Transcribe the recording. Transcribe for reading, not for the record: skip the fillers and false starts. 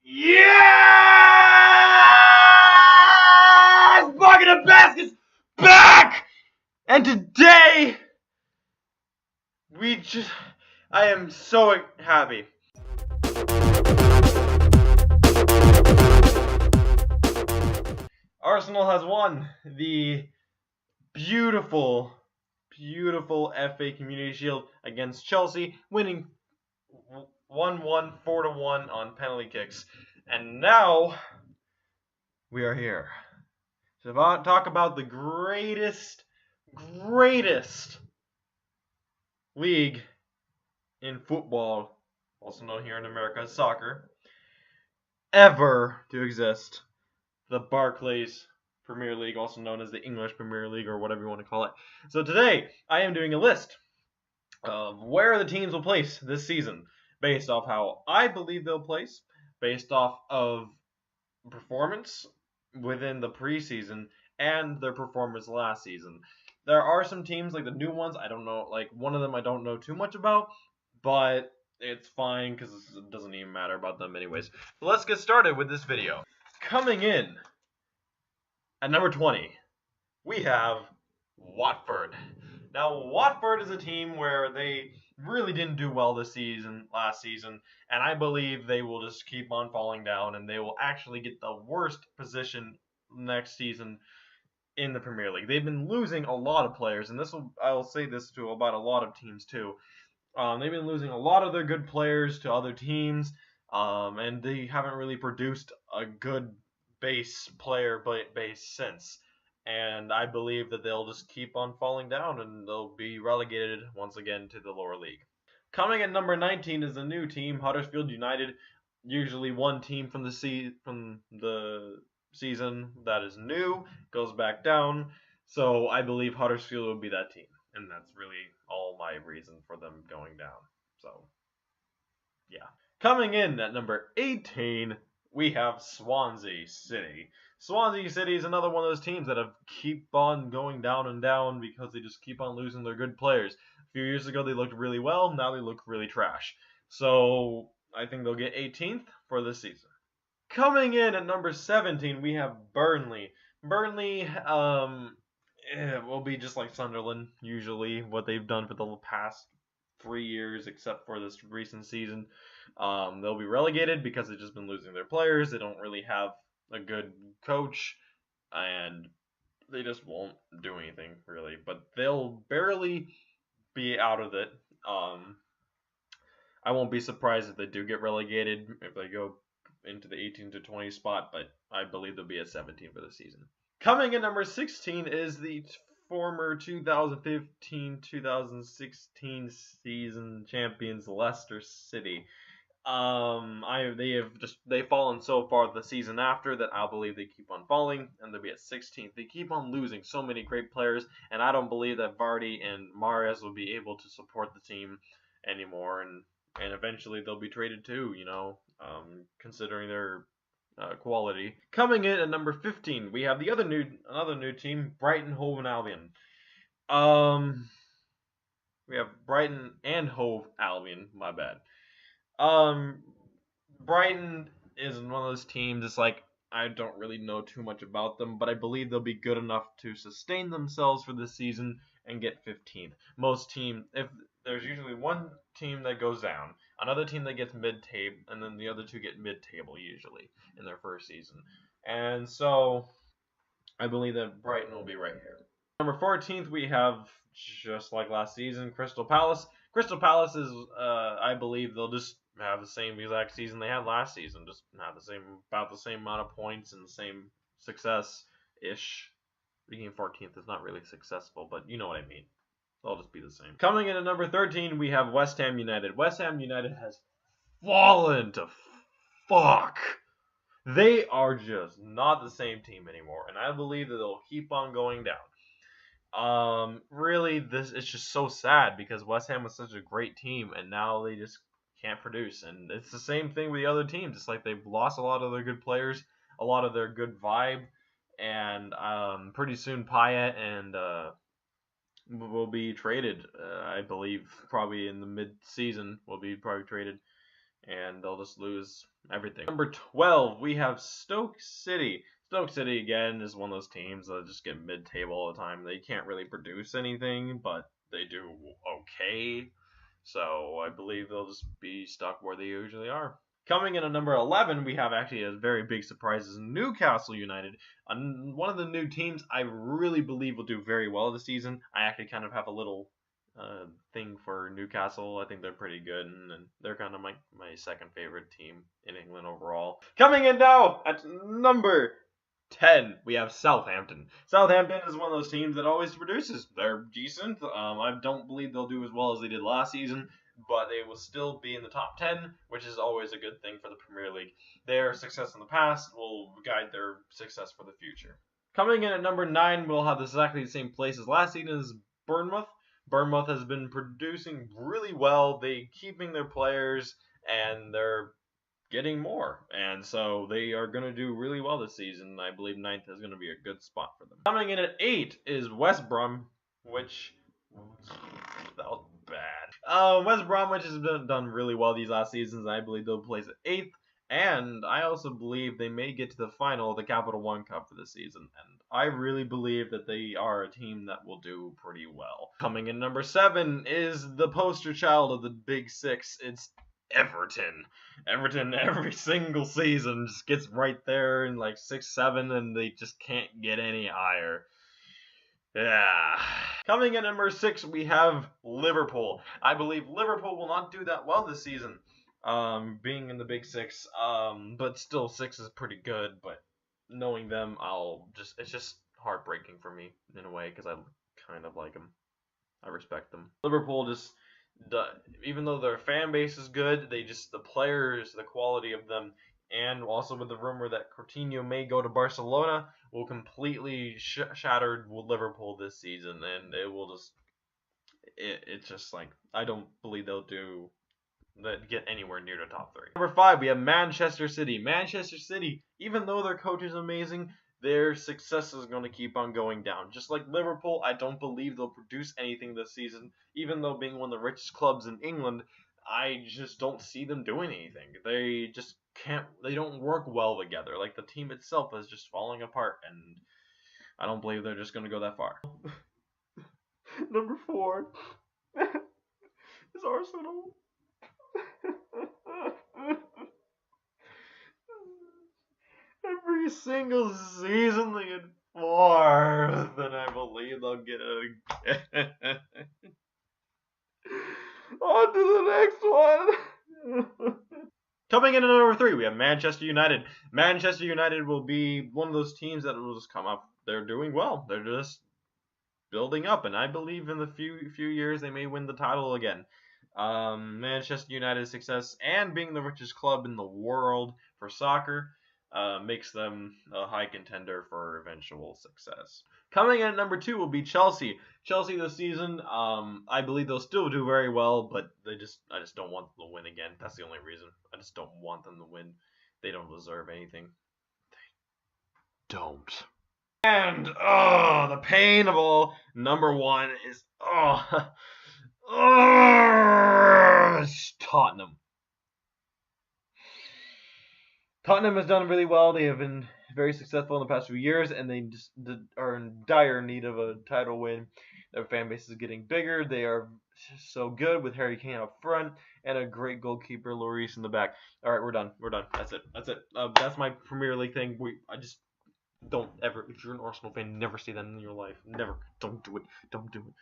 Yes! Bucket of Baskets back! And today, I am so happy. Arsenal has won the beautiful FA Community Shield against Chelsea, winning 1-1, 4-1 on penalty kicks. And now we are here to talk about the greatest league in football, also known here in America as soccer, ever to exist. The Barclays Premier League, also known as the English Premier League, or whatever you want to call it. So today, I am doing a list of where the teams will place this season, based off how I believe they'll place, based off of performance within the preseason, and their performance last season. There are some teams, like the new ones, I don't know, like one of them I don't know too much about, but it's fine because it doesn't even matter about them anyways. So let's get started with this video. Coming in at number 20, we have Watford. Now, Watford is a team where they really didn't do well last season, and I believe they will just keep on falling down, and they will actually get the worst position next season in the Premier League. They've been losing a lot of players, and I'll say this to about a lot of teams too. They've been losing a lot of their good players to other teams, and they haven't really produced a good base since. And I believe that they'll just keep on falling down, and they'll be relegated once again to the lower league. Coming at number 19 is a new team, Huddersfield United. Usually one team from the season that is new goes back down. So I believe Huddersfield will be that team. And that's really all my reason for them going down. So, yeah. Coming in at number 18, we have Swansea City. Swansea City is another one of those teams that have keep on going down and down because they just keep on losing their good players. A few years ago, they looked really well. Now they look really trash. So I think they'll get 18th for this season. Coming in at number 17, we have Burnley. Burnley will be just like Sunderland, usually, what they've done for the past 3 years, except for this recent season. They'll be relegated because they've just been losing their players. They don't really have a good coach, and they just won't do anything, really. But they'll barely be out of it. I won't be surprised if they do get relegated, if they go into the 18 to 20 spot, but I believe they'll be at 17 for the season. Coming in number 16 is the former 2015-2016 season champions Leicester City. They've fallen so far the season after that I believe they keep on falling, and they'll be at 16th. They keep on losing so many great players, and I don't believe that Vardy and Mahrez will be able to support the team anymore, and eventually they'll be traded too, considering their quality. Coming in at number 15, we have another new team, Brighton Hove Albion. We have Brighton and Hove Albion, my bad. Brighton is one of those teams, it's like, I don't really know too much about them, but I believe they'll be good enough to sustain themselves for this season and get 15th. Most teams, if there's usually one team that goes down, another team that gets mid-table, and then the other two get mid-table usually in their first season. And so I believe that Brighton will be right here. Number 14th, we have, just like last season, Crystal Palace. Crystal Palace is, I believe they'll just have the same exact season they had last season, just have about the same amount of points and the same success-ish. Being 14th is not really successful, but you know what I mean. They'll just be the same. Coming in at number 13, we have West Ham United. West Ham United has fallen to fuck. They are just not the same team anymore, and I believe that they'll keep on going down. Really, it's just so sad because West Ham was such a great team, and now they just can't produce. And it's the same thing with the other teams. It's like they've lost a lot of their good players, a lot of their good vibe, and pretty soon Payet and will be traded. I believe probably in the mid-season will be probably traded, and they'll just lose everything. Number 12, we have Stoke City. Stoke City, again, is one of those teams that just get mid-table all the time. They can't really produce anything, but they do okay. So I believe they'll just be stuck where they usually are. Coming in at number 11, we have actually a very big surprise, is Newcastle United. One of the new teams I really believe will do very well this season. I actually kind of have a little thing for Newcastle. I think they're pretty good, and they're kind of my second favorite team in England overall. Coming in now at number 10, we have Southampton. Southampton is one of those teams that always produces. They're decent. I don't believe they'll do as well as they did last season, but they will still be in the top 10, which is always a good thing for the Premier League. Their success in the past will guide their success for the future. Coming in at number 9, we'll have exactly the same place as last season, is Bournemouth. Bournemouth has been producing really well. They're keeping their players, and they're getting more, and so they are going to do really well this season. I believe 9th is going to be a good spot for them. Coming in at 8 is West Brom, which that was bad. West Bromwich has done really well these last seasons. I believe they'll place at 8th, and I also believe they may get to the final of the Capital One Cup for this season, and I really believe that they are a team that will do pretty well. Coming in number 7 is the poster child of the Big Six. It's Everton. Everton every single season just gets right there in like 6, 7, and they just can't get any higher. Yeah. Coming in at number 6, we have Liverpool. I believe Liverpool will not do that well this season, being in the Big Six. But still, 6 is pretty good. But knowing them, it's just heartbreaking for me in a way, because I kind of like them. I respect them. Liverpool just, even though their fan base is good, the players, the quality of them, and also with the rumor that Coutinho may go to Barcelona, will completely shatter Liverpool this season, and it will just, it's just like, I don't believe they'll get anywhere near the top 3. Number 5, we have Manchester City. Manchester City, even though their coach is amazing, their success is going to keep on going down. Just like Liverpool, I don't believe they'll produce anything this season. Even though being one of the richest clubs in England, I just don't see them doing anything. They just can't, they don't work well together. Like, the team itself is just falling apart, and I don't believe they're just going to go that far. Number 4 is Arsenal. Every single season they get 4th, then I believe they'll get it again. On to the next one. Coming in at number 3, we have Manchester United. Manchester United will be one of those teams that will just come up. They're doing well. They're just building up, and I believe in the few years they may win the title again. Manchester United's success and being the richest club in the world for soccer makes them a high contender for eventual success. Coming in at number 2 will be Chelsea. Chelsea this season, I believe they'll still do very well, but I just don't want them to win again. That's the only reason. I just don't want them to win. They don't deserve anything. They don't. And the pain of all, number 1 is it's Tottenham. Tottenham has done really well. They have been very successful in the past few years, and they just are in dire need of a title win. Their fan base is getting bigger. They are so good with Harry Kane up front and a great goalkeeper, Lloris, in the back. All right, we're done. We're done. That's it. That's it. That's my Premier League thing. I just don't ever. If you're an Arsenal fan, never say that in your life. Never. Don't do it. Don't do it.